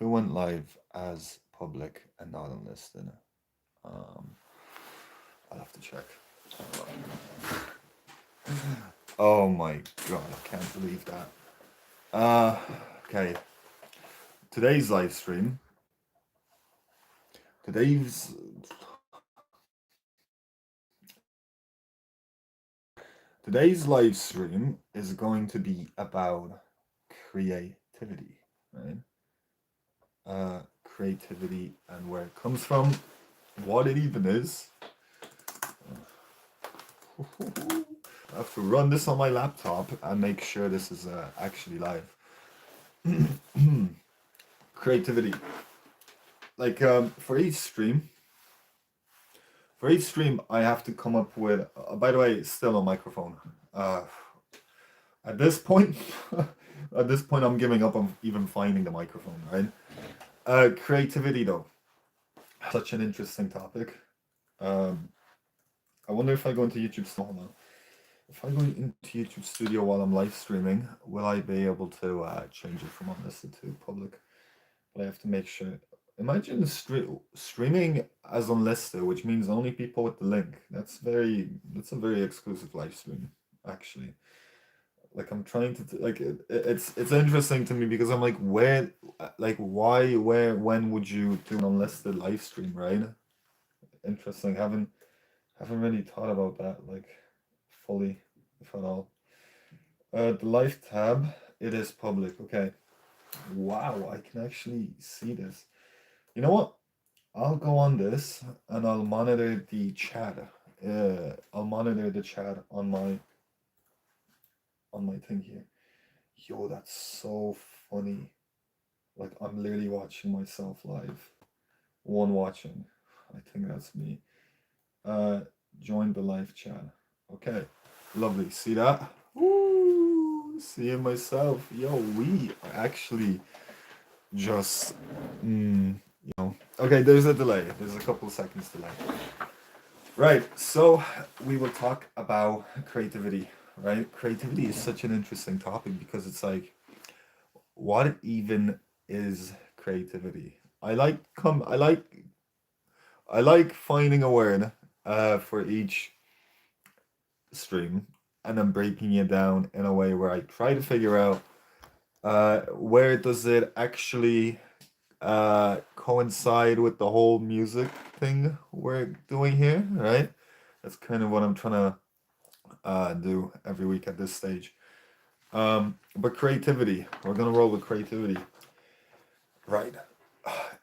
we went live as public and not unlisted. Um, I'll have to check. Oh my god, I can't believe that. Okay. Today's live stream. Today's today's live stream is going to be about creativity, right? Creativity and where it comes from, what it even is. I have to run this on my laptop and make sure this is actually live. Creativity. Like for each stream, I have to come up with. By the way, still a microphone. Uh, at this point, at this point, I'm giving up on even finding the microphone. Right. Creativity though, such an interesting topic. Um, I wonder if I go into YouTube. Hold on. If I go into YouTube Studio while I'm live streaming, will I be able to change it from unlisted to public? But I have to make sure. Imagine streaming as unlisted, which means only people with the link. That's a very exclusive live stream, actually. Like I'm trying to like it's interesting to me because I'm like where like why where when would you do an unlisted live stream, right? Interesting. Haven't really thought about that like fully, if at all. The live tab, it is public. Okay. Wow, I can actually see this. You know what? I'll go on this and I'll monitor the chat. I'll monitor the chat on my thing here. Yo, that's so funny. Like I'm literally watching myself live. One watching. I think that's me. Uh, join the live chat. Okay, lovely. See that? Woo! Seeing myself. Yo, we are actually just okay, there's a delay. There's a couple of seconds delay. Right, so we will talk about creativity, right? Creativity is such an interesting topic because it's like, what even is creativity? I like finding a word for each stream and then breaking it down in a way where I try to figure out where does it actually coincide with the whole music thing we're doing here, right? That's kind of what I'm trying to do every week at this stage. But creativity, we're gonna roll with creativity, right?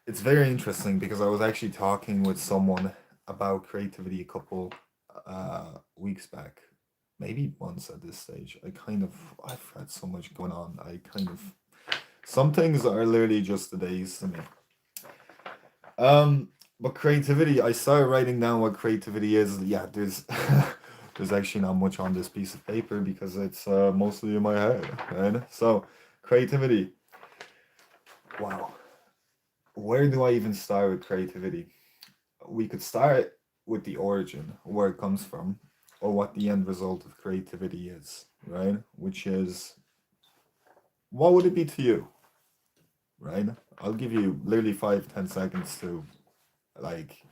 It's very interesting because I was actually talking with someone about creativity a couple weeks back, maybe months at this stage. I've had so much going on. Some things are literally just the days to me. But creativity, I started writing down what creativity is. Yeah, there's there's actually not much on this piece of paper because it's mostly in my head, right? So, creativity. Wow. Where do I even start with creativity? We could start with the origin, where it comes from, or what the end result of creativity is, right? Which is, what would it be to you, right? I'll give you literally 5, 10 seconds to like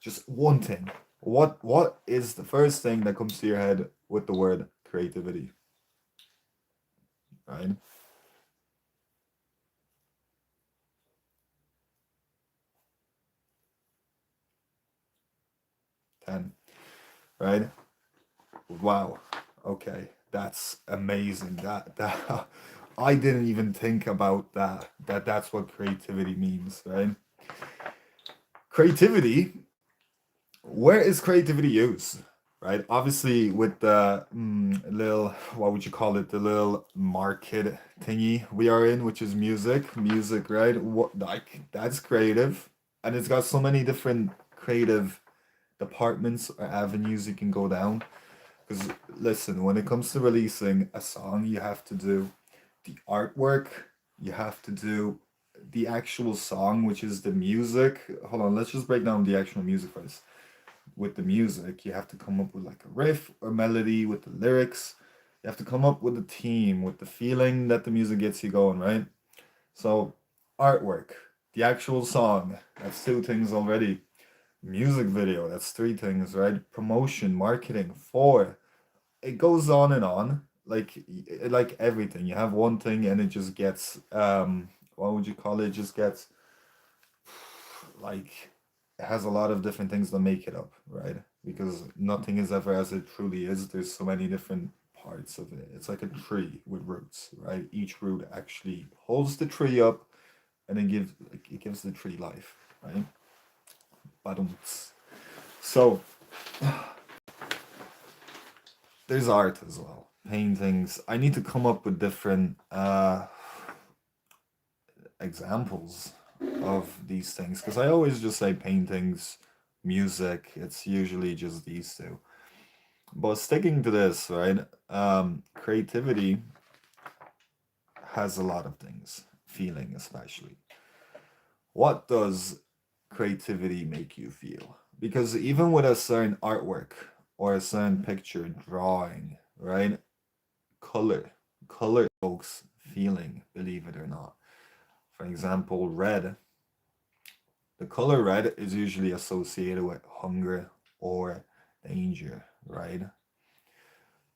just one thing. What is the first thing that comes to your head with the word creativity? Right? 10. Right? Wow. Okay. That's amazing. That I didn't even think about that. That's what creativity means, right? Creativity, where is creativity used? Right? Obviously, with the little, what would you call it? The little market thingy we are in, which is music. Music, right? What like that's creative, and it's got so many different creative departments or avenues you can go down. Because listen, when it comes to releasing a song, you have to do the artwork, you have to do the actual song, which is the music. Hold on, let's just break down the actual music first. With the music, you have to come up with like a riff or melody with the lyrics. You have to come up with a theme, with the feeling that the music gets you going, right? So Artwork, the actual song, that's two things already. Music video, that's three things, right? Promotion, marketing, four. It goes on and on. Like everything. You have one thing and it just gets what would you call it? It just gets like it has a lot of different things that make it up, right? Because nothing is ever as it truly is. There's so many different parts of it. It's like a tree with roots, right? Each root actually holds the tree up and it gives the tree life, right? But so there's art as well. Paintings. I need to come up with different examples of these things because I always just say paintings, music. It's usually just these two. But sticking to this, right? Creativity has a lot of things, feeling especially. What does creativity make you feel? Because even with a certain artwork or a certain picture, drawing, right? Color, color evokes feeling, believe it or not. For example, red. The color red is usually associated with hunger or danger, right?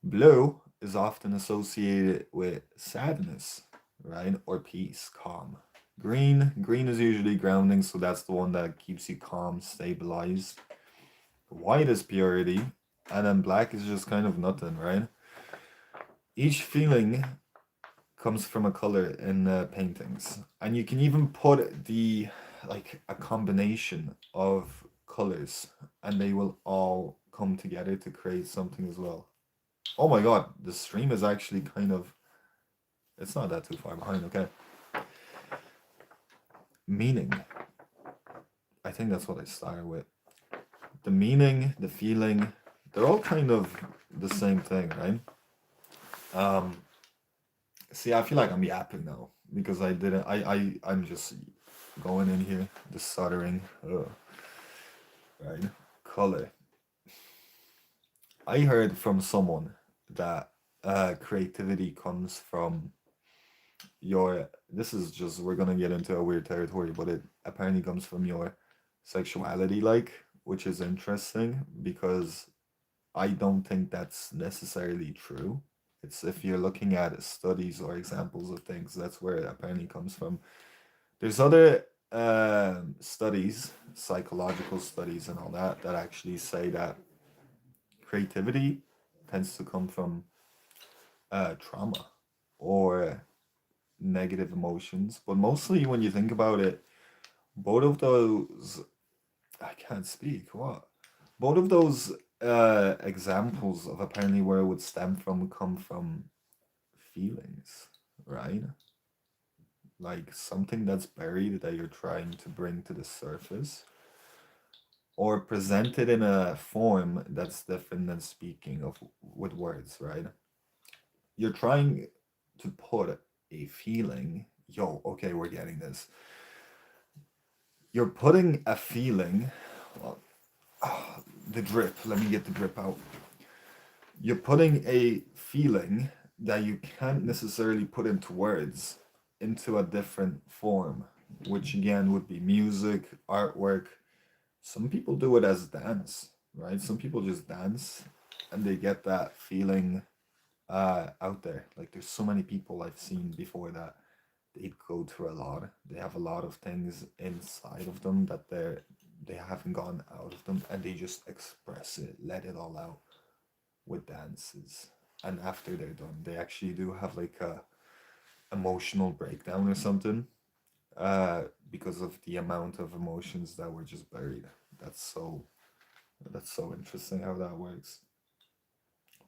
Blue is often associated with sadness, right? Or peace, calm. Green is usually grounding, so that's the one that keeps you calm, stabilized. White is purity, and then black is just kind of nothing, right? Each feeling comes from a color in paintings, and you can even put the like a combination of colors, and they will all come together to create something as well. Oh my god, the stream is actually kind of, it's not that too far behind, okay. Meaning. I think that's what I started with. The meaning, the feeling, they're all kind of the same thing, right? Um, See, I feel like I'm yapping now because I didn't. I'm just going in here, just stuttering. Ugh, right? Color. I heard from someone that creativity comes from your. This is just we're gonna get into a weird territory, but it apparently comes from your sexuality, like, which is interesting because I don't think that's necessarily true. It's if you're looking at studies or examples of things, that's where it apparently comes from. There's other studies, psychological studies, and all that, that actually say that creativity tends to come from trauma or negative emotions. But mostly, when you think about it, both of those, I can't speak, what? Both of those examples of apparently where it would stem from come from feelings, right? Like something that's buried that you're trying to bring to the surface or present it in a form that's different than speaking of with words, right? You're trying to put a feeling, yo, okay, we're getting this. You're putting a feeling, well, the drip, let me get the drip out. You're putting a feeling that you can't necessarily put into words into a different form, which again would be music, artwork. Some people do it as dance, right? Some people just dance and they get that feeling out there. Like there's so many people I've seen before that they go through a lot. They have a lot of things inside of them that they haven't gone out of them and they just express it, let it all out with dances. And after they're done, they actually do have like a emotional breakdown or something because of the amount of emotions that were just buried. That's so that's so interesting how that works.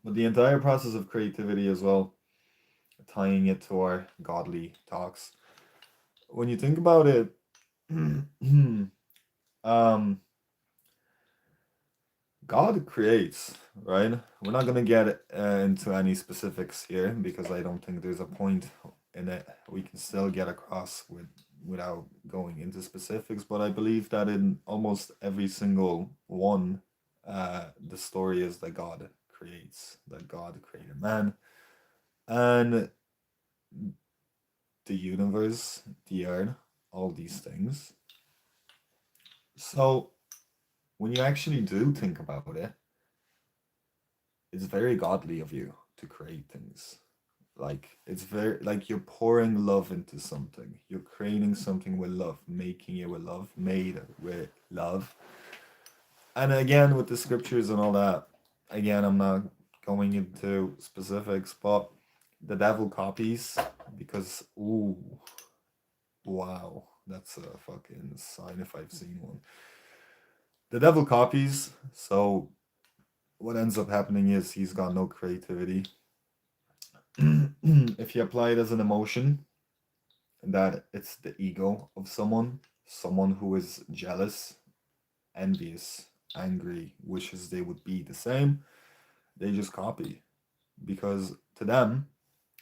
But the entire process of creativity as well, tying it to our godly talks. When you think about it, um, God creates, right? We're not gonna get into any specifics here because I don't think there's a point in it. We can still get across without going into specifics, but I believe that in almost every single one, the story is that God creates, that God created man, and the universe, the earth. all these things. So when you actually do think about it, it's very godly of you to create things. Like it's very like you're pouring love into something. You're creating something with love, making it with love, made with love. And again, with the scriptures and all that, again, I'm not going into specifics, but the devil copies because ooh, wow, that's a fucking sign if I've seen one. The devil copies, so what ends up happening is he's got no creativity. If you apply it as an emotion, that it's the ego of someone who is jealous, envious, angry, wishes they would be the same, they just copy. Because to them,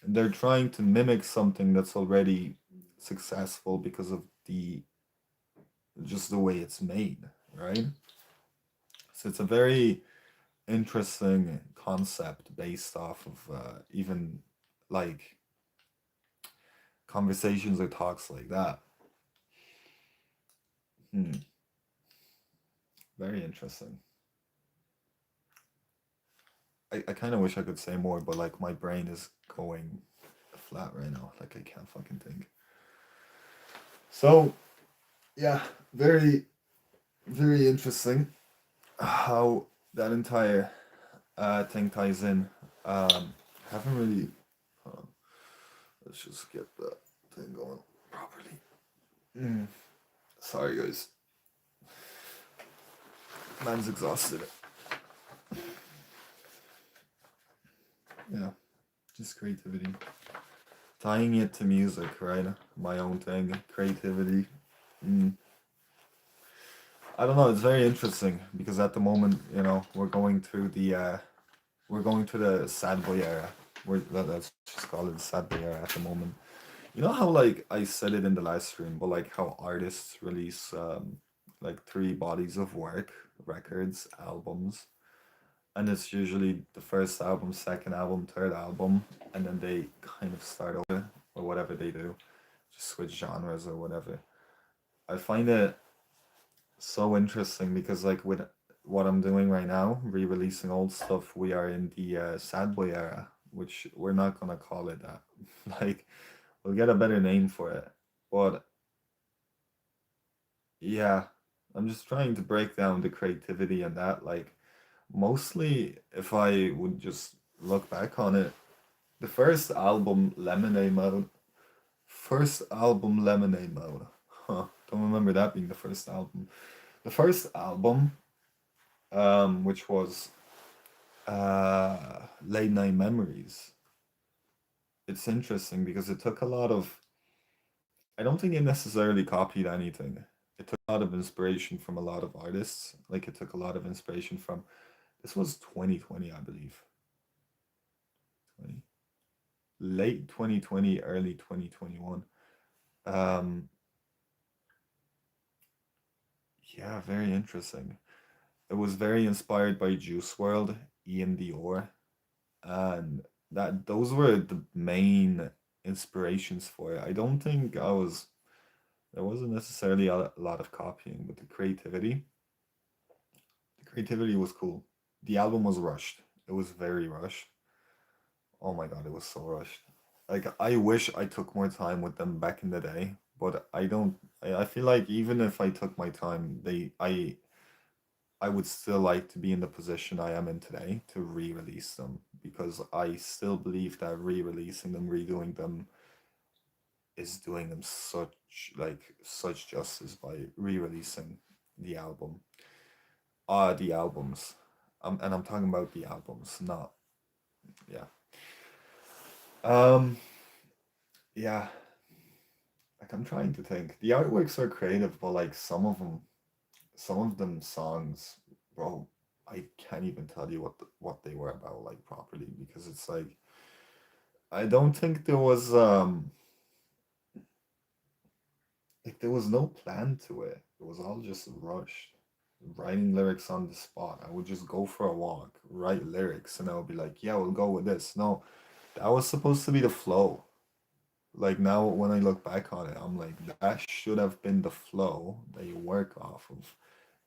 they're trying to mimic something that's already successful because of the just the way it's made, right? So it's a very interesting concept based off of even like conversations or talks like that. Hmm. Very interesting. I kind of wish I could say more, but like my brain is going flat right now. Like I can't fucking think. So yeah, very very interesting how that entire thing ties in. Haven't really. Hold on, let's just get that thing going properly. Mm. Sorry guys, man's exhausted. Yeah, just creativity. Tying it to music, right? My own thing, creativity. Mm. I don't know. It's very interesting because at the moment, we're going through the sad boy era. Let's just call it the sad boy era at the moment. You know how like I said it in the last stream, but like how artists release like three bodies of work, records, albums, and it's usually the first album, second album, third album, and then they kind of start over or whatever they do, just switch genres or whatever. I find it so interesting because like with what I'm doing right now, re-releasing old stuff, we are in the sad boy era, which we're not gonna call it that. Like we'll get a better name for it. But yeah, I'm just trying to break down the creativity and that. Like mostly, if I would just look back on it, the first album Lemonade Mode. Huh, don't remember that being the first album. The first album, which was Late Night Memories. It's interesting because it took a lot of. I don't think it necessarily copied anything. It took a lot of inspiration from a lot of artists. Like it took a lot of inspiration from. This was 2020, I believe. 20, late 2020, early 2021. Um, yeah, very interesting. It was very inspired by Juice World, Ian Dior, and that those were the main inspirations for it. I don't think I was there wasn't necessarily a lot of copying, but the creativity was cool. The album was rushed. It was very rushed. Oh my god, it was so rushed. Like I wish I took more time with them back in the day, but I don't. I feel like even if I took my time, I would still like to be in the position I am in today to re-release them because I still believe that re-releasing them, redoing them is doing them such justice by re-releasing the album. The albums. And I'm talking about the albums, not yeah. Um yeah, like I'm trying to think. The artworks are creative, but like some of them songs, bro, I can't even tell you what they were about like properly because it's like I don't think there was like there was no plan to it. It was all just rushed. Writing lyrics on the spot. I would just go for a walk, write lyrics, and I would be like, yeah, we'll go with this. No, that was supposed to be the flow. Like now when I look back on it, I'm like, that should have been the flow that you work off of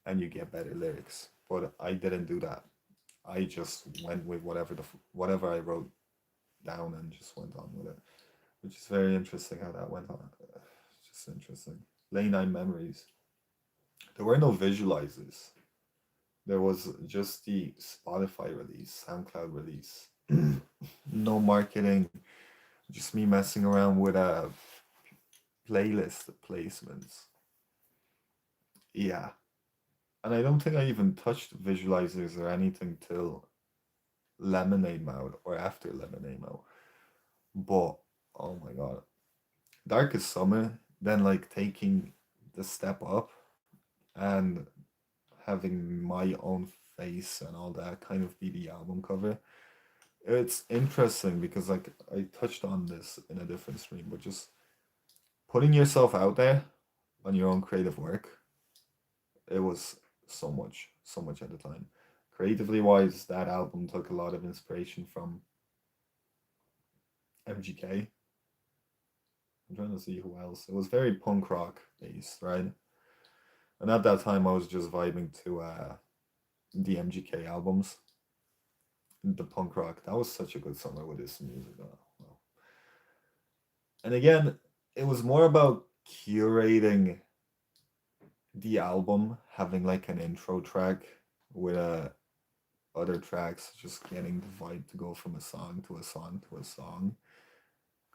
and you get better lyrics. But I didn't do that. I just went with whatever I wrote down and just went on with it, which is very interesting how that went on. It's just interesting. Late night memories. There were no visualizers. There was just the Spotify release, SoundCloud release. No marketing, just me messing around with playlist placements. Yeah. And I don't think I even touched visualizers or anything till Lemonade Mode or after Lemonade Mode. But oh my god. Darkest Summer, then like taking the step up and having my own face and all that kind of be the album cover. It's interesting because like I touched on this in a different stream, but just putting yourself out there on your own creative work, it was so much at the time. Creatively wise, that album took a lot of inspiration from MGK. I'm trying to see who else. It was very punk rock based, right? And at that time, I was just vibing to the MGK albums, the punk rock. That was such a good summer with this music. Well. And again, it was more about curating the album, having like an intro track with other tracks, just getting the vibe to go from a song to a song to a song,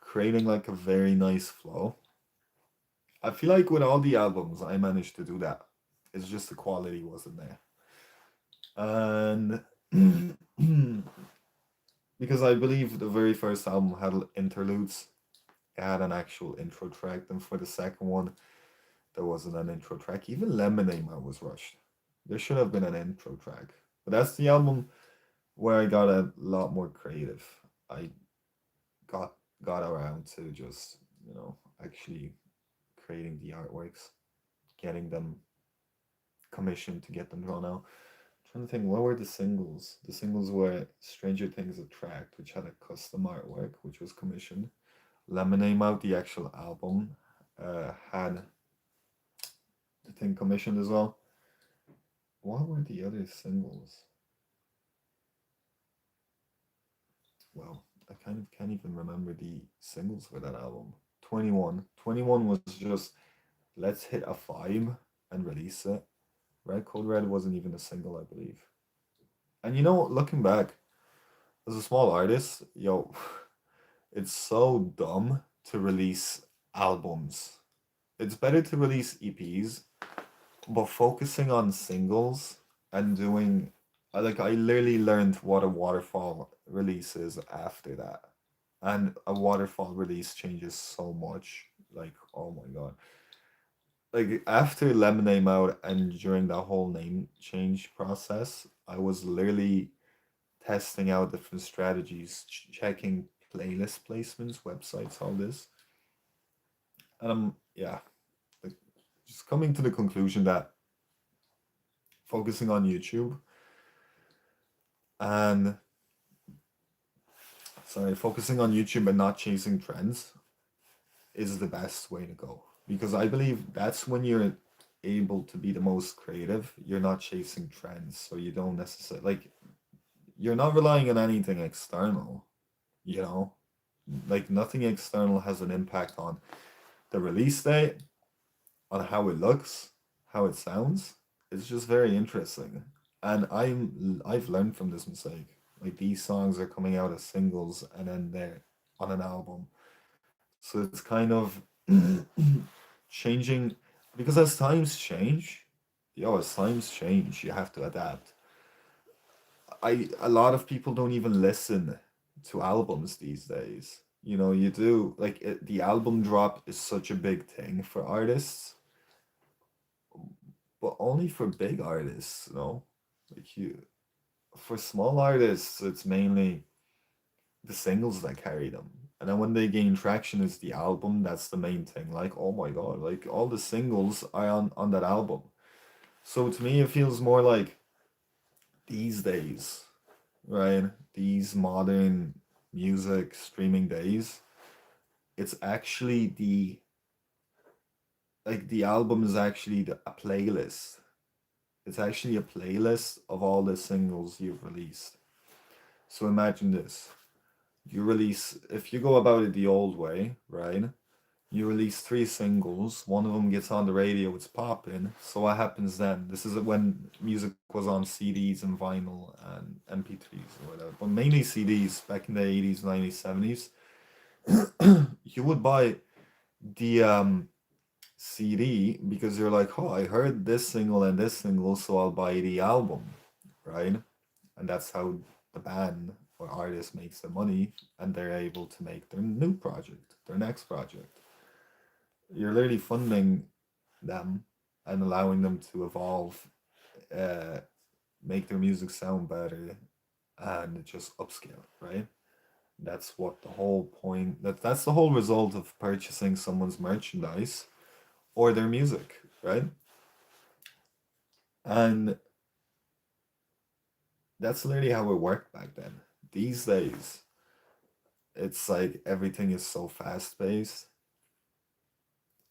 creating like a very nice flow. I feel like with all the albums, I managed to do that. It's just the quality wasn't there. And because I believe the very first album had interludes, it had an actual intro track. Then for the second one, there wasn't an intro track. Even Lemonade Man was rushed. There should have been an intro track. But that's the album where I got a lot more creative. I got got around to just, actually creating the artworks, getting them commissioned to get them drawn out. I'm trying to think, what were the singles? The singles were Stranger Things Attract, which had a custom artwork, which was commissioned. Lemonade Mouth, the actual album, had the thing commissioned as well. What were the other singles? Well, I kind of can't even remember the singles for that album. 21. 21 was just let's hit a vibe and release it. Red Code Red wasn't even a single, I believe. And looking back, as a small artist, yo, it's so dumb to release albums. It's better to release EPs, but focusing on singles and doing like I literally learned what a waterfall release is after that. And a waterfall release changes so much. Like, oh my god. Like after Lemonade Mouth and during the whole name change process, I was literally testing out different strategies, checking playlist placements, websites, all this. And yeah, like, just coming to the conclusion that focusing on YouTube and focusing on YouTube and not chasing trends is the best way to go. Because I believe that's when you're able to be the most creative. You're not chasing trends, so you don't necessarily like you're not relying on anything external, you know? Like nothing external has an impact on the release date, on how it looks, how it sounds. It's just very interesting. And I've learned from this mistake. Like these songs are coming out as singles and then they're on an album. So it's kind of changing because as times change, as times change, you have to adapt. A lot of people don't even listen to albums these days. You do like the album drop is such a big thing for artists, but only for big artists, Like for small artists, it's mainly the singles that carry them. And then when they gain traction is the album, that's the main thing. Like, oh my god, like all the singles are on that album. So to me it feels more like these days, right? These modern music streaming days, it's actually the album is actually a playlist. It's actually a playlist of all the singles you've released. So imagine this. You release, if you go about it the old way, right? You release three singles, one of them gets on the radio, it's popping. So what happens then? This is when music was on CDs and vinyl and MP3s or whatever, but mainly CDs back in the 80s, 90s, 70s. You would buy the CD because you're like, oh, I heard this single and this single, so I'll buy the album, right? And that's how the band or artist makes their money and they're able to make their new project, their next project. You're literally funding them and allowing them to evolve, uh, make their music sound better, and just upscale, right? That's what the whole point. That's the whole result of purchasing someone's merchandise or their music, right? And that's literally how it worked back then. These days, it's like everything is so fast paced.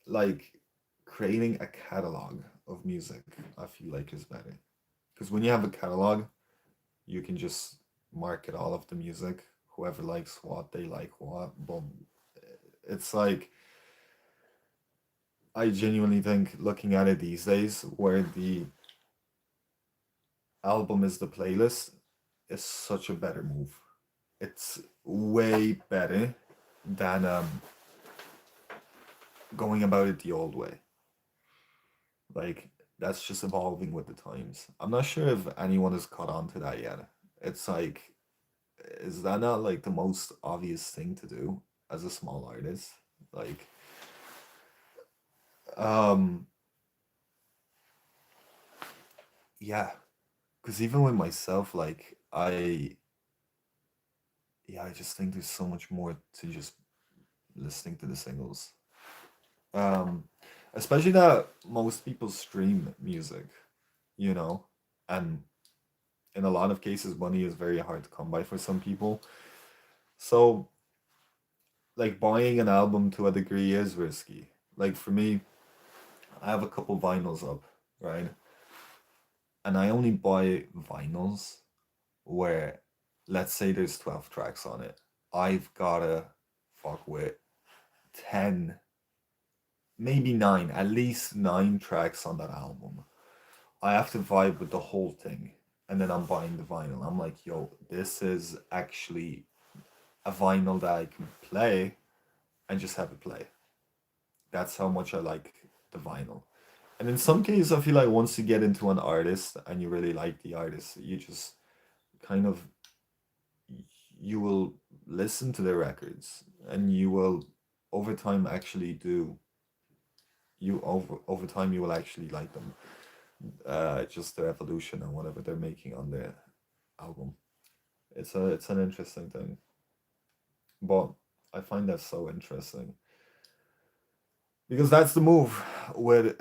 Like creating a catalog of music, I feel like is better. Because when you have a catalog, you can just market all of the music. Whoever likes what, they like what. Boom. It's like I genuinely think looking at it these days, where the album is the playlist, is such a better move. It's way better than going about it the old way. Like that's just evolving with the times. I'm not sure if anyone has caught on to that yet. It's like, is that not like the most obvious thing to do as a small artist? Like, um, yeah, because even with myself, like yeah, I just think there's so much more to just listening to the singles. Um, Especially that most people stream music, you know, and in a lot of cases, money is very hard to come by for some people. So, like, buying an album to a degree is risky. Like, for me, I have a couple vinyls up, right? And I only buy vinyls where, let's say there's 12 tracks on it. I've gotta fuck with 10, maybe nine, at least nine tracks on that album. I have to vibe with the whole thing. And then I'm buying the vinyl. I'm like, yo, this is actually a vinyl that I can play and just have it play. That's how much I like the vinyl. And in some cases, I feel like once you get into an artist and you really like the artist, you just kind of you will listen to their records and you will over time actually do you over time you will actually like them. Just their evolution and whatever they're making on their album. It's an interesting thing. But I find that so interesting because that's the move with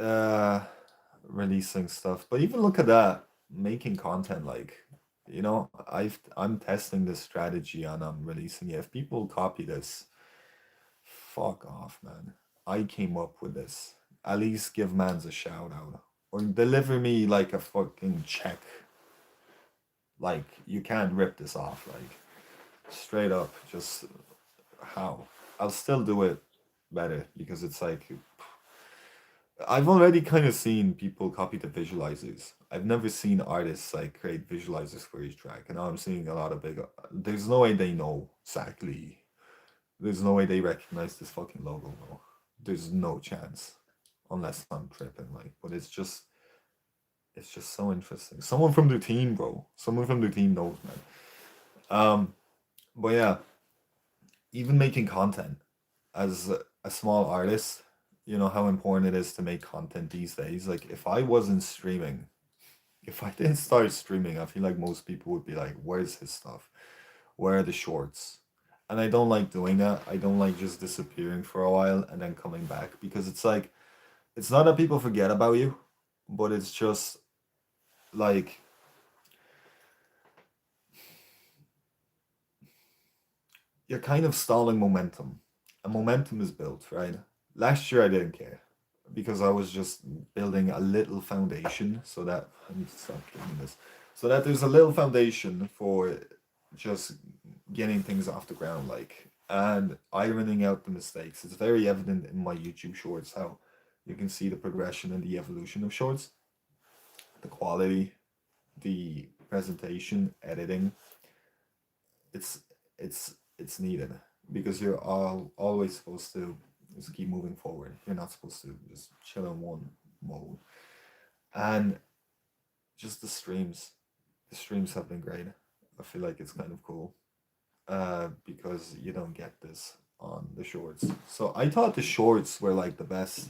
releasing stuff. But even look at that, making content like I'm testing this strategy and I'm releasing it. If people copy this, fuck off, man. I came up with this. At least give mans a shout out. Or deliver me like a fucking check. Like you can't rip this off, like straight up, just how? I'll still do it better because it's like I've already kind of seen people copy the visualizers. I've never seen artists like create visualizers for each track, and now I'm seeing a lot of big. There's no way they know exactly. There's no way they recognize this fucking logo, bro. There's no chance, unless I'm tripping. Like, but it's just so interesting. Someone from the team, bro. Someone from the team knows, man. Um, but yeah, even making content as a small artist, you know how important it is to make content these days. Like if I wasn't streaming, if I didn't start streaming, I feel like most people would be like, "Where's his stuff? Where are the shorts?" And I don't like doing that. I don't like just disappearing for a while and then coming back because it's like it's not that people forget about you, but it's just like you're kind of stalling momentum. a momentum is built, right? Last year I didn't care because I was just building a little foundation so that I need to stop doing this. So that there's a little foundation for just getting things off the ground, like, and ironing out the mistakes. It's very evident in my YouTube shorts how you can see the progression and the evolution of shorts, the quality, the presentation, editing. It's it's needed because you're always supposed to just keep moving forward. You're not supposed to just chill in one mode. And just the streams have been great. I feel like it's kind of cool because you don't get this on the shorts. So I thought the shorts were like the best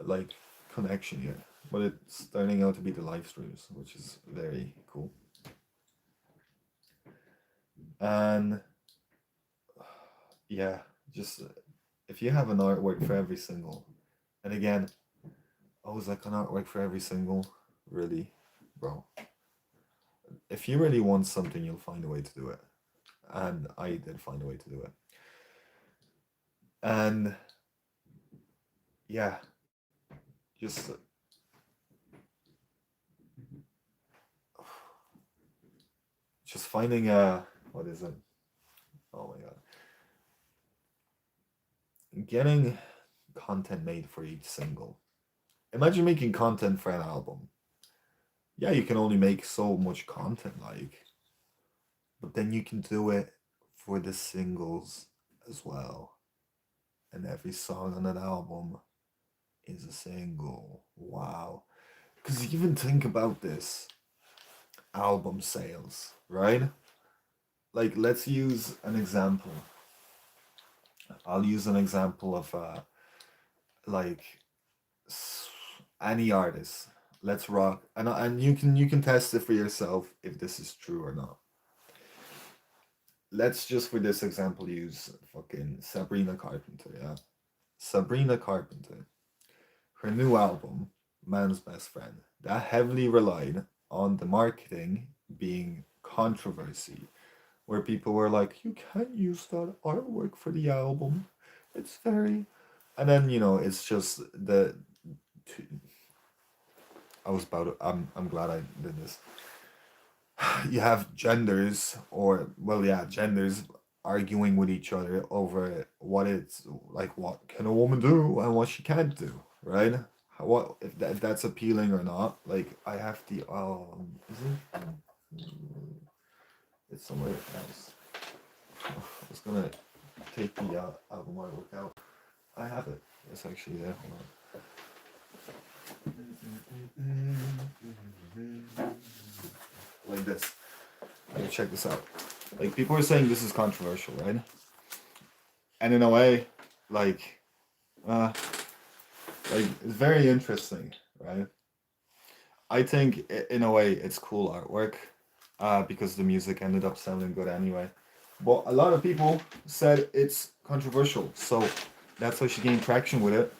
like connection here, but it's turning out to be the live streams, which is very cool. And yeah, just if you have an artwork for every single, and again, I was like an artwork for every single, really, bro. If you really want something, you'll find a way to do it, and I did find a way to do it. And yeah, just finding a what is it? Oh my god, getting content made for each single. Imagine making content for an album. Yeah, you can only make so much content, like, but then you can do it for the singles as well. And every song on that album is a single. Wow. Because even think about this album sales, right? Like, let's use an example. I'll use an example of like any artist. Let's rock, and you can test it for yourself if this is true or not. Let's just for this example use fucking Sabrina Carpenter, yeah. Sabrina Carpenter, her new album, Man's Best Friend, that heavily relied on the marketing being controversy, where people were like, you can't use that artwork for the album. It's very. And then, it's just I was about to, I'm glad I did this. You have genders, or, well, yeah, genders arguing with each other over what it's like, what can a woman do and what she can't do, right? What if that's appealing or not? Like, I have the is it? It's somewhere else. I was gonna take the album artwork out. I have it. It's actually there. Hold on. Like this. Like, check this out. Like, people are saying this is controversial, right? And in a way, like, it's very interesting, right? I think in a way it's cool artwork, because the music ended up sounding good anyway. But a lot of people said it's controversial, so that's how she gained traction with it.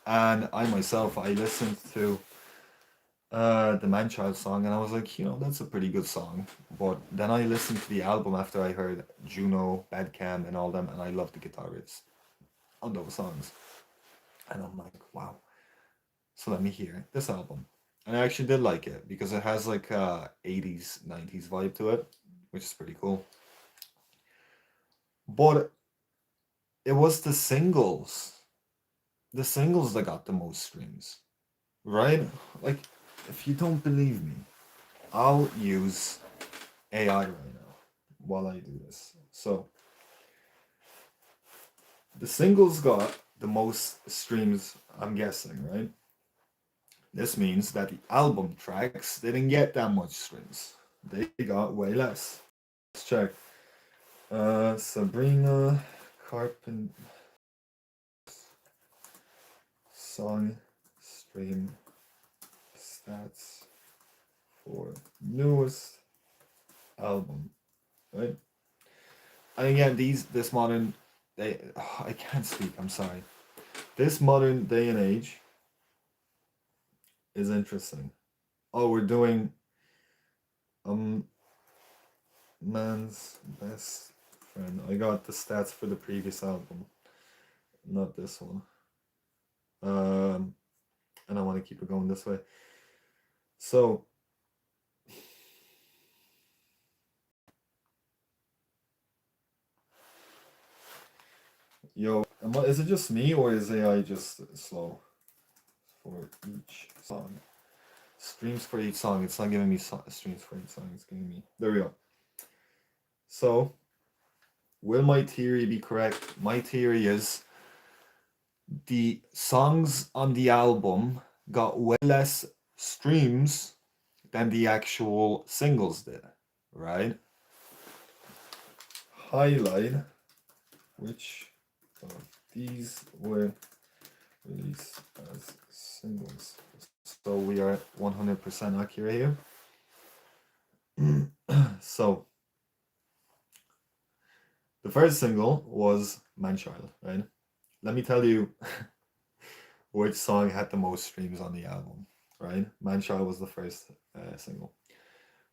And I myself, I listened to the Manchild song, and I was like, that's a pretty good song. But then I listened to the album after I heard Juno, Badcam, and all them, and I loved the guitar riffs on those songs. And I'm like, wow. So let me hear this album. And I actually did like it because it has like a 80s, 90s vibe to it, which is pretty cool. But it was the singles that got the most streams, right? Like, if you don't believe me, I'll use AI right now while I do this. So the singles got the most streams, I'm guessing, right? This means that the album tracks didn't get that much streams. They got way less. Let's check. Sabrina Carpenter song stream stats for newest album, right? And again, this modern day, I can't speak. I'm sorry. This modern day and age is interesting. Oh, we're doing um Man's Best Friend. I got the stats for the previous album. not this one. Um, and I want to keep it going this way. So, yo, is it just me or is AI just slow for each song? Streams for each song. It's not giving me streams for each song. It's giving me. There we go. So, will my theory be correct? My theory is the songs on the album got way less streams than the actual singles did, right? Highlight which of these were released as singles. So we are 100% accurate here. So the first single was Manchild, right? Let me tell you which song had the most streams on the album, right? Manchild was the first single.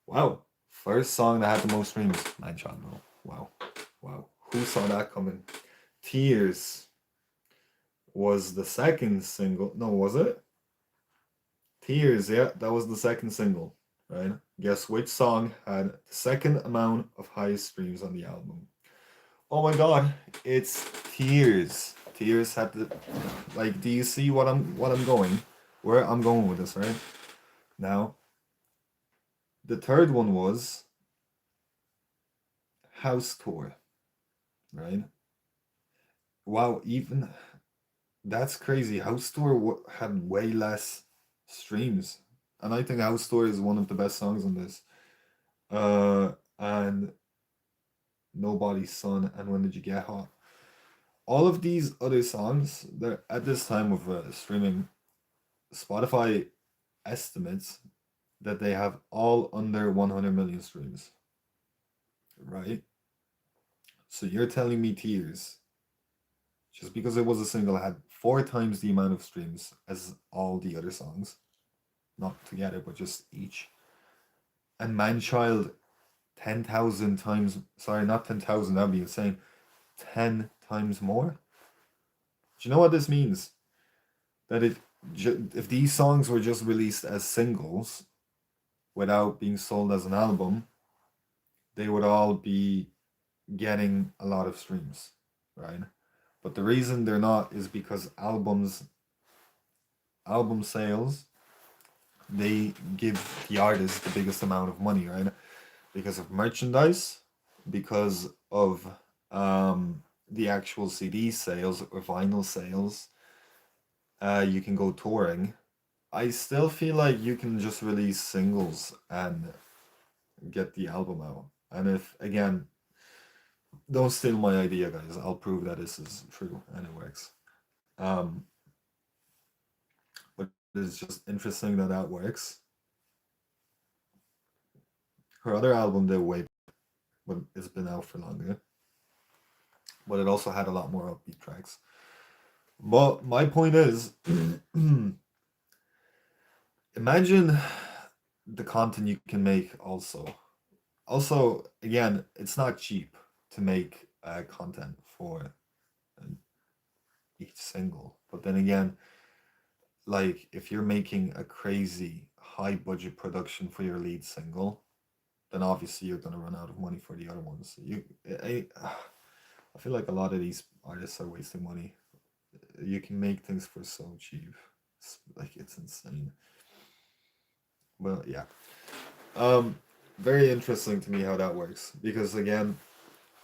Wow. First song that had the most streams, Manchild, bro. Wow. Wow. Who saw that coming? Tears was the second single. No, was it? Tears, yeah, that was the second single, right? Guess which song had the second amount of highest streams on the album? Oh my god, it's Tears. Tears had the like. Do you see what I'm going? Where I'm going with this, right? Now, the third one was House Tour, right? Wow, even that's crazy. House Tour had way less streams, and I think House Tour is one of the best songs on this. And Nobody's Son, and When Did You Get Hot? All of these other songs, they're at this time of streaming, Spotify estimates that they have all under 100 million streams, right? So you're telling me Tears, just because it was a single, had 4 times the amount of streams as all the other songs, not together, but just each. And Manchild, 10,000 times, sorry, not 10,000, that'd be insane, 10 times more. Do you know what this means? That if these songs were just released as singles without being sold as an album, they would all be getting a lot of streams, right? But the reason they're not is because album sales, they give the artist the biggest amount of money, right? Because of merchandise, because of the actual CD sales or vinyl sales. You can go touring. I still feel like you can just release singles and get the album out. And if, again, don't steal my idea, guys. I'll prove that this is true and it works. But it's just interesting that that works. Her other album did way, but it's been out for longer. But it also had a lot more upbeat tracks. But my point is, imagine the content you can make also. Also, again, it's not cheap to make content for uh, each single. But then again, like if you're making a crazy high budget production for your lead single, then obviously you're gonna run out of money for the other ones. I feel like a lot of these artists are wasting money. You can make things for so cheap. It's insane. Well, yeah. Um, Very interesting to me how that works because again,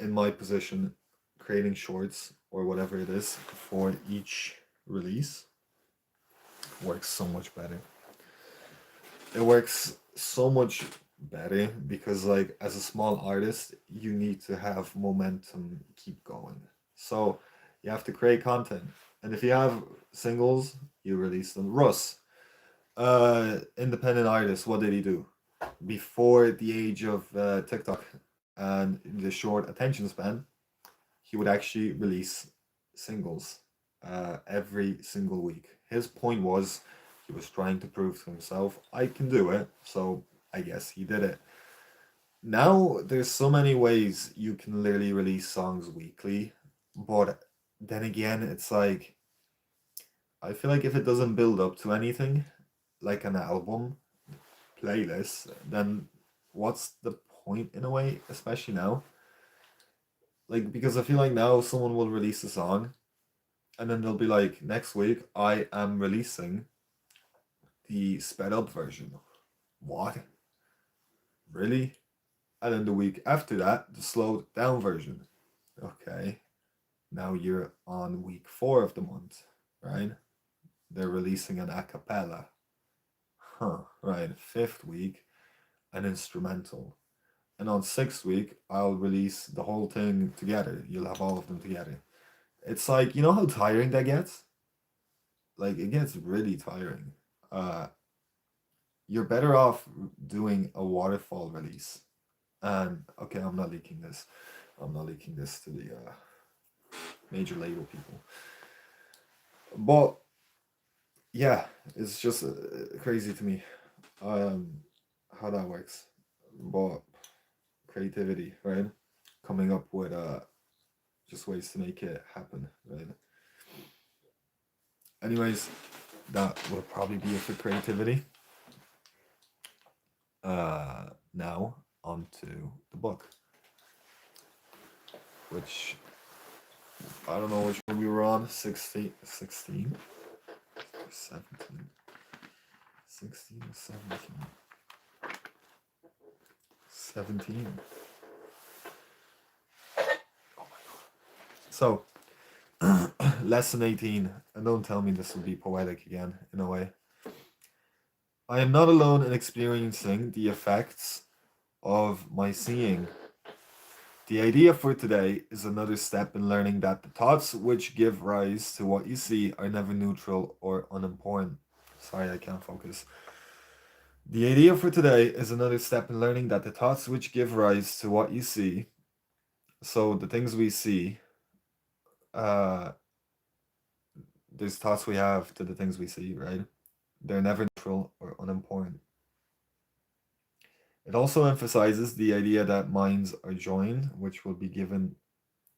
in my position, creating shorts or whatever it is for each release works so much better. It works so much better because like as a small artist, you need to have momentum, keep going. So you have to create content. And if you have singles, you release them. Russ, independent artist, what did he do? Before the age of TikTok and the short attention span, he would actually release singles every single week. His point was he was trying to prove to himself, I can do it. So I guess he did it. Now there's so many ways you can literally release songs weekly, but then again, it's like I feel like if it doesn't build up to anything, like an album playlist, then what's the point in a way? Especially now, like because I feel like now someone will release a song, and then they'll be like, next week I am releasing the sped up version. What? Really? And then the week after that, the slowed down version. Okay. Now you're on week 4 of the month, right? They're releasing an a cappella. Huh, right. 5th week, an instrumental. And on 6th week, I'll release the whole thing together. You'll have all of them together. It's like, you know how tiring that gets? Like, it gets really tiring. Uh, you're better off doing a waterfall release. And, okay, I'm not leaking this. I'm not leaking this to the major label people. But yeah, it's just crazy to me how that works. But creativity, right? Coming up with just ways to make it happen, right? Anyways, that would probably be it for creativity. Now on to the book, which I don't know which one we were on. 16, 16, 17, 16 or 17. 17. So, lesson 18, and don't tell me this will be poetic again, in a way. I am not alone in experiencing the effects of my seeing. The idea for today is another step in learning that the thoughts which give rise to what you see are never neutral or unimportant. Sorry, I can't focus. The idea for today is another step in learning that the thoughts which give rise to what you see, so the things we see, uh, there's thoughts we have to the things we see, right? They're never neutral or unimportant. It also emphasizes the idea that minds are joined, which will be given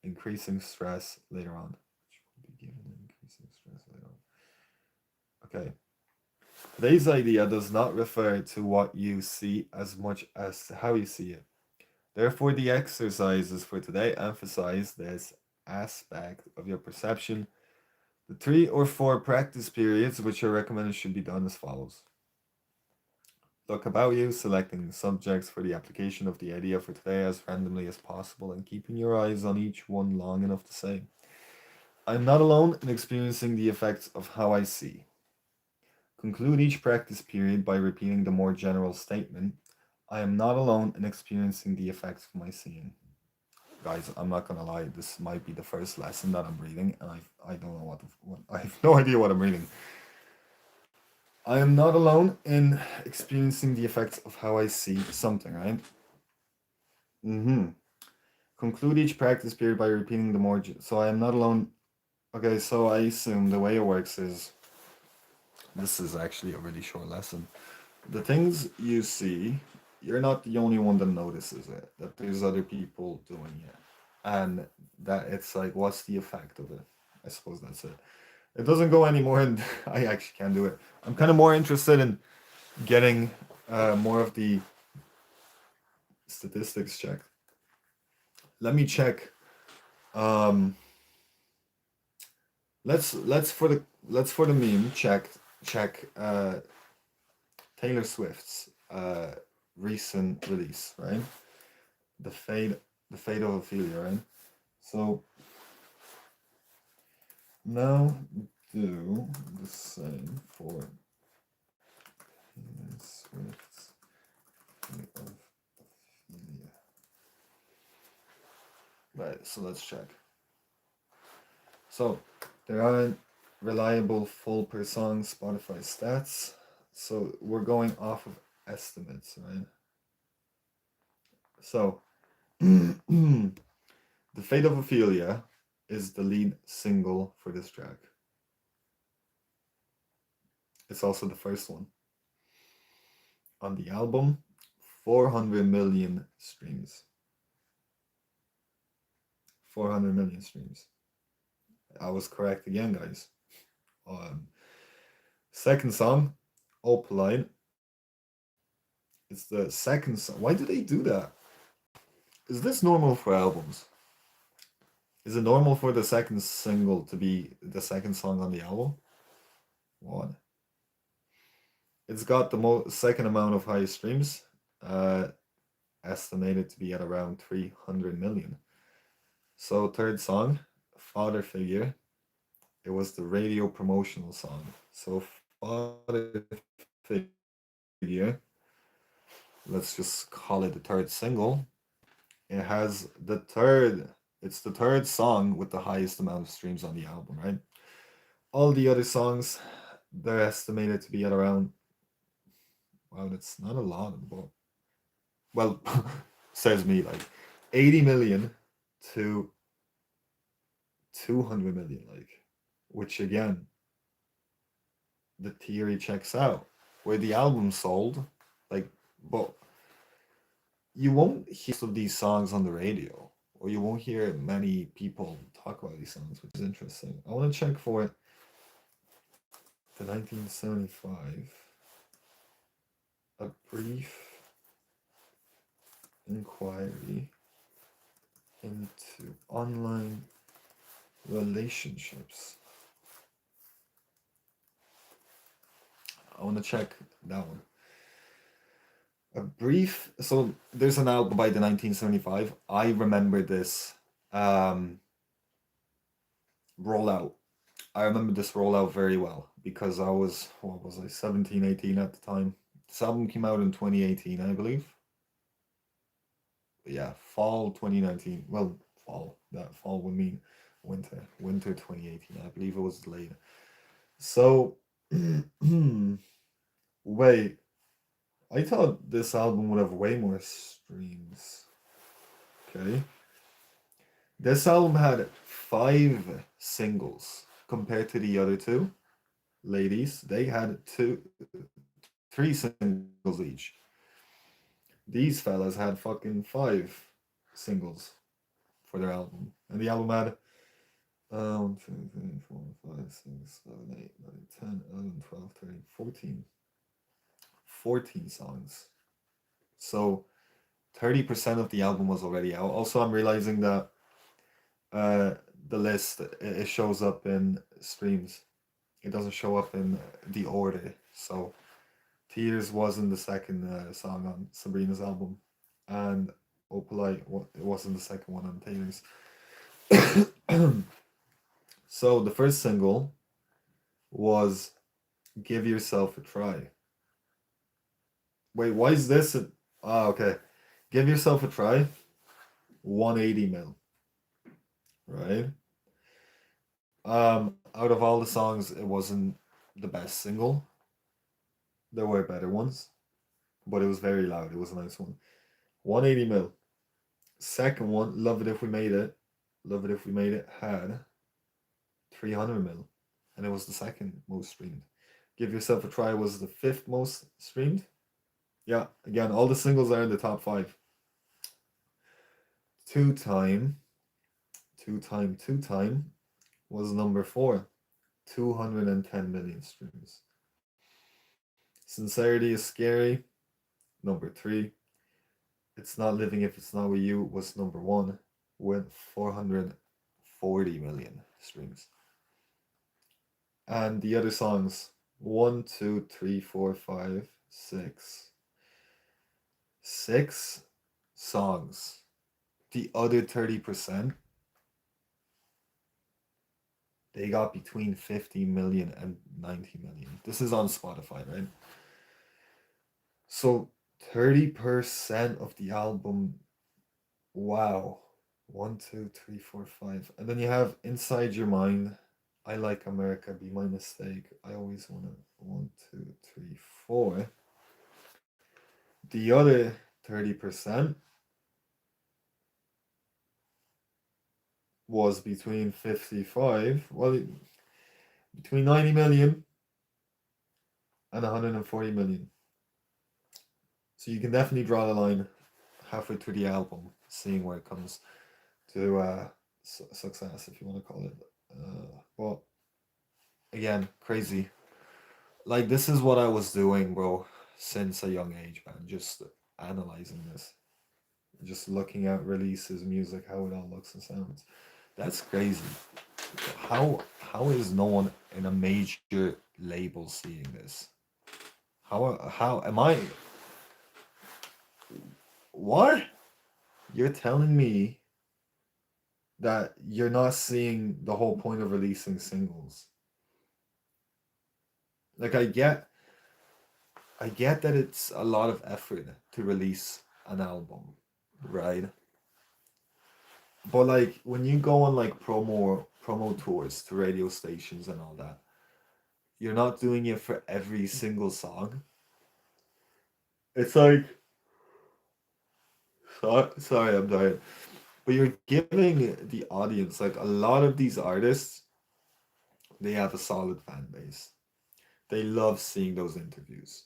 increasing stress later on. Which will be given increasing stress later on. Okay. Today's idea does not refer to what you see as much as to how you see it. Therefore, the exercises for today emphasize this aspect of your perception. The 3 or 4 practice periods which are recommended should be done as follows. Look about you, selecting subjects for the application of the idea for today as randomly as possible and keeping your eyes on each one long enough to say, I'm not alone in experiencing the effects of how I see. Conclude each practice period by repeating the more general statement, I am not alone in experiencing the effects of my seeing. Guys, I'm not gonna lie, this might be the first lesson that I'm reading, and I don't know what I have no idea what I'm reading. I am not alone in experiencing the effects of how I see something, right? Mm-hmm. Conclude each practice period by repeating the more. So I am not alone. Okay, so I assume the way it works is this is actually a really short lesson. The things you see, you're not the only one that notices it, that there's other people doing it. And that it's like, what's the effect of it? I suppose that's it. It doesn't go anymore, and I actually can't do it. I'm kind of more interested in getting more of the statistics checked. Let me check. Um, let's for the meme check Taylor Swift's recent release, right? The fate of Ophelia, right? So now do the same for Taylor Swift's fate of Ophelia. Right, so let's check. So there aren't reliable full per song Spotify stats. So we're going off of estimates, right? So The Fate of Ophelia is the lead single for this track. It's also the first one. On the album, 400 million streams. 400 million streams. I was correct again, guys. Um, Second song, Opaline. It's the second song. Why do they do that? Is this normal for albums? Is it normal for the second single to be the second song on the album? What? It's got the second amount of highest streams, uh, estimated to be at around 300 million. So third song, Father Figure. It was the radio promotional song. So Father Figure, let's just call it the third single. It has the third, it's the third song with the highest amount of streams on the album, right? All the other songs, they're estimated to be at around, wow, that's not a lot, but, well, says me, like 80 million to 200 million, like, which again, the theory checks out. Where the album sold, like, but you won't hear most of these songs on the radio, or you won't hear many people talk about these songs, which is interesting. I want to check for the 1975, a brief inquiry into online relationships. I want to check that one. A brief. So there's an album by the 1975. I remember this um, rollout. I remember this rollout very well because I was, what was I, 17, 18 at the time. This album came out in 2018, I believe. But yeah, fall 2019. Well, fall. That fall would mean winter. Winter 2018. I believe it was delayed. So, wait. I thought this album would have way more streams. Okay. This album had 5 singles compared to the other two ladies. They had 3 singles each. These fellas had fucking 5 singles for their album. And the album had 1, 2, 3, 4, 5, 6, 7, 8, 9, 10, 11, 12, 13, 14. 14 songs. So 30% of the album was already out. Also, I'm realizing that uh, the list, it shows up in streams. It doesn't show up in the order. So Tears wasn't the second song on Sabrina's album, and Opalite it wasn't the second one on Taylor's. So the first single was "Give Yourself a Try." Wait, why is this? Okay. "Give Yourself a Try." 180 mil, right? Out of all the songs, it wasn't the best single. There were better ones, but it was very loud. It was a nice one. 180 mil. Second one, Love It If We Made It. Love It If We Made It had 300 mil, and it was the second most streamed. Give Yourself a Try was the fifth most streamed. Yeah, again, all the singles are in the top 5. Two Time, Two Time was number 4, 210 million streams. Sincerity is Scary, number 3. It's Not Living If It's Not With You was number 1 with 440 million streams. And the other songs, 1, 2, 3, 4, 5, 6. 6 songs. The other 30%, they got between 50 million and 90 million. This is on Spotify, right? So 30% of the album, wow. 1, 2, 3, 4, 5. And then you have Inside Your Mind, I Like America, Be My Mistake, I Always Wanna, 1, 2, 3, 4. The other 30% was between 55, well, between 90 million and 140 million. So you can definitely draw the line halfway through the album, seeing where it comes to success, if you want to call it. Well, again, crazy. Like this is what I was doing, bro, since a young age, man. Just analyzing this, just looking at releases, music, how it all looks and sounds. That's crazy. How is no one in a major label seeing this? How am I? What? You're telling me that you're not seeing the whole point of releasing singles? Like I get that it's a lot of effort to release an album, right? But like when you go on like promo tours to radio stations and all that, you're not doing it for every single song. It's like sorry, I'm tired. But you're giving the audience like a lot of these artists, they have a solid fan base. They love seeing those interviews.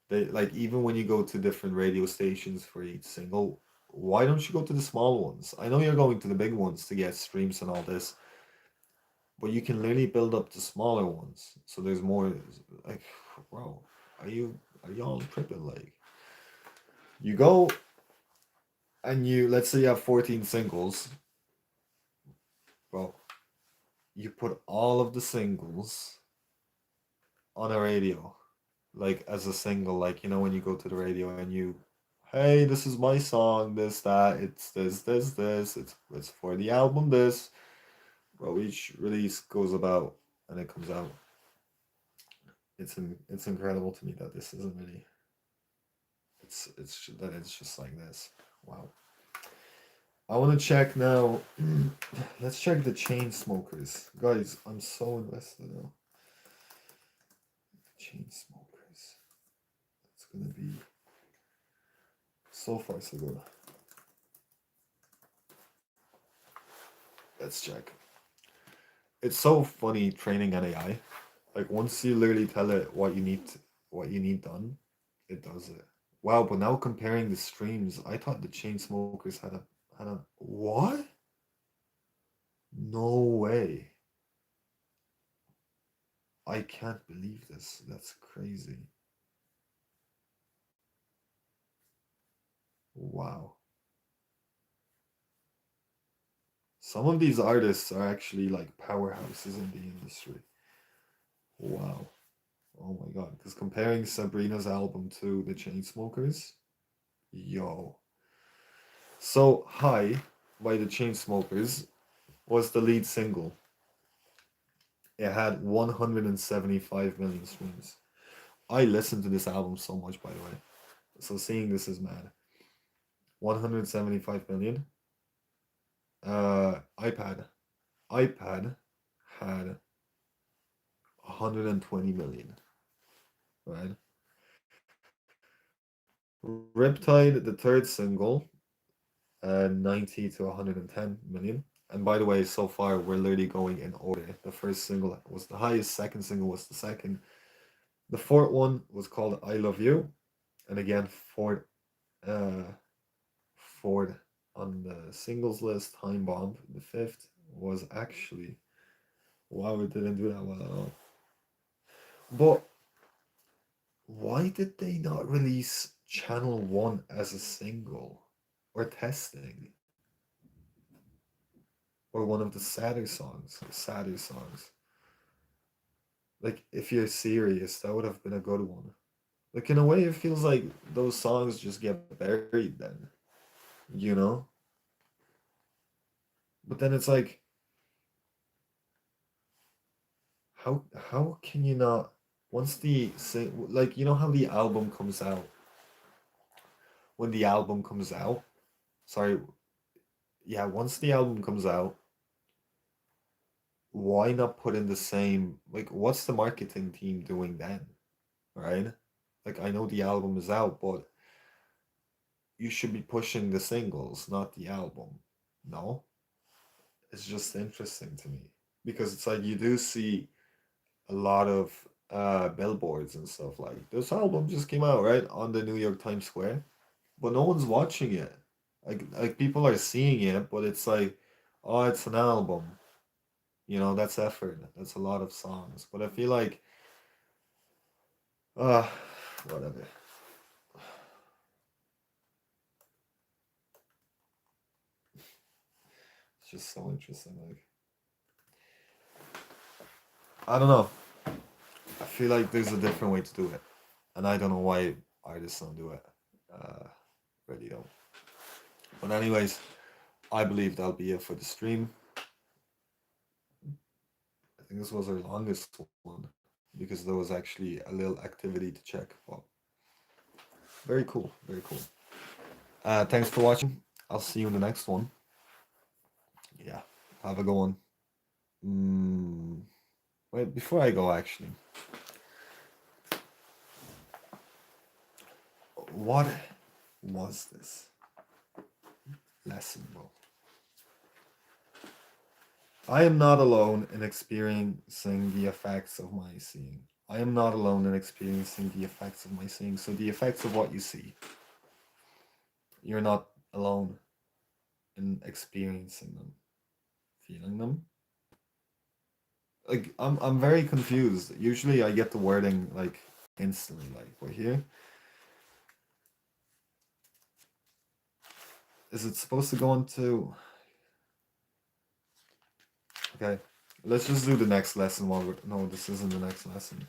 They like even when you go to different radio stations for each single, why don't you go to the small ones? I know you're going to the big ones to get streams and all this, but you can literally build up the smaller ones. So there's more like bro, are you all tripping? Like you go and you let's say you have 14 singles, bro, you put all of the singles on a radio, like as a single, like you know when you go to the radio and you, hey, this is my song, this that, it's this, it's for the album this. Bro, each release goes about and it comes out. It's incredible to me that this isn't really. It's just like this. Wow. I want to check now. Let's check the chain smokers, guys. I'm so invested now. Chain smokers. It's gonna be so far so good. Let's check. It's so funny training an AI. Like once you literally tell it what you need done, it does it. Wow, but now comparing the streams, I thought the chain smokers had a what? No way. I can't believe this. That's crazy. Wow. Some of these artists are actually like powerhouses in the industry. Wow. Oh my god. Because comparing Sabrina's album to the Chainsmokers, yo. So High by the Chainsmokers was the lead single. It had 175 million streams. I listened to this album so much, by the way. So seeing this is mad. 175 million. iPad. iPad had 120 million, right? Riptide, the third single, 90 to 110 million. And by the way, so far we're literally going in order. The first single was the highest, second single was the second. The fourth one was called I Love You. And again, uh, Ford on the singles list, Time Bomb. The fifth was actually, wow, it didn't do that well at all. But why did they not release Channel 1 as a single? Or testing? Or one of the sadder songs? Like, if you're serious, that would have been a good one. Like, in a way, it feels like those songs just get buried then, you know? But then it's like, how can you not once the sing like you know how the album comes out when the album comes out sorry yeah once the album comes out, why not put in the same like what's the marketing team doing then, right? Like I know the album is out, but you should be pushing the singles, not the album. No, it's just interesting to me because it's like you do see a lot of billboards and stuff like this album just came out right on the New York Times Square, but no one's watching it. Like people are seeing it, but it's like, oh, it's an album. You know, that's effort. That's a lot of songs. But I feel like, whatever. It's just so interesting. Like, I don't know. I feel like there's a different way to do it, and I don't know why artists don't do it. Uh, really don't. But anyways, I believe that'll be it for the stream. I think this was our longest one because there was actually a little activity to check. But very cool, very cool. Thanks for watching. I'll see you in the next one. Yeah, have a good one. Wait, before I go, actually, what was this lesson, bro? I am not alone in experiencing the effects of my seeing. I am not alone in experiencing the effects of my seeing. So the effects of what you see, you're not alone in experiencing them, feeling them. Like I'm very confused. Usually I get the wording like instantly, like we're here. Is it supposed to go into? Okay, let's just do the next lesson while we're. No, this isn't the next lesson.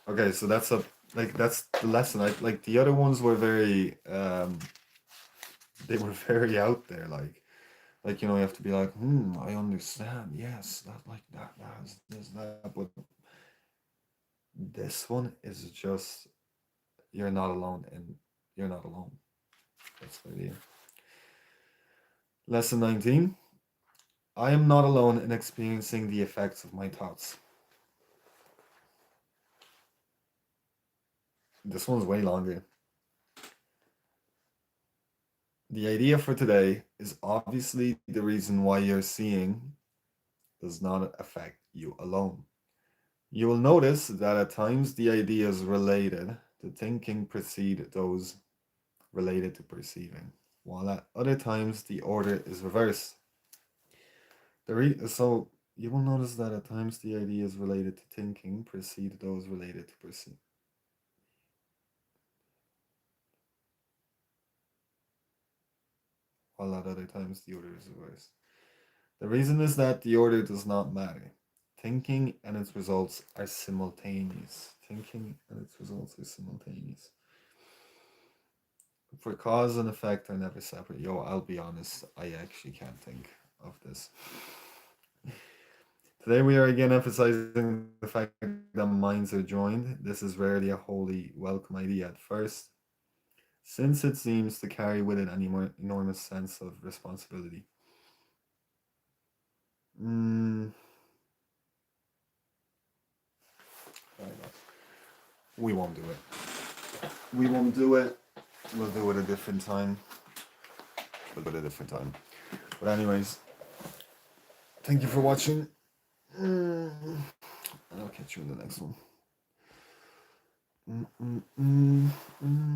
Okay, so that's a like that's the lesson. I like the other ones were very they were very out there. Like you know you have to be like I understand. Yes, that like that has this that. But this one is just you're not alone and you're not alone. That's the idea. Lesson 19. I am not alone in experiencing the effects of my thoughts. This one's way longer. The idea for today is obviously the reason why you're seeing does not affect you alone. You will notice that at times the ideas related to thinking precede those related to perceiving, while at other times the order is reversed. So you will notice that at times the ideas related to thinking precede those related to perceiving. While at other times the order is reversed. The reason is that the order does not matter. Thinking and its results are simultaneous. Thinking and its results are simultaneous. For cause and effect are never separate. Yo, I'll be honest, I actually can't think of this. Today we are again emphasizing the fact that minds are joined. This is rarely a wholly welcome idea at first, since it seems to carry with it an enormous sense of responsibility. Mm, we won't do it. We won't do it. We'll do it a different time. We'll do it a different time. But anyways, thank you for watching. And I'll catch you in the next one.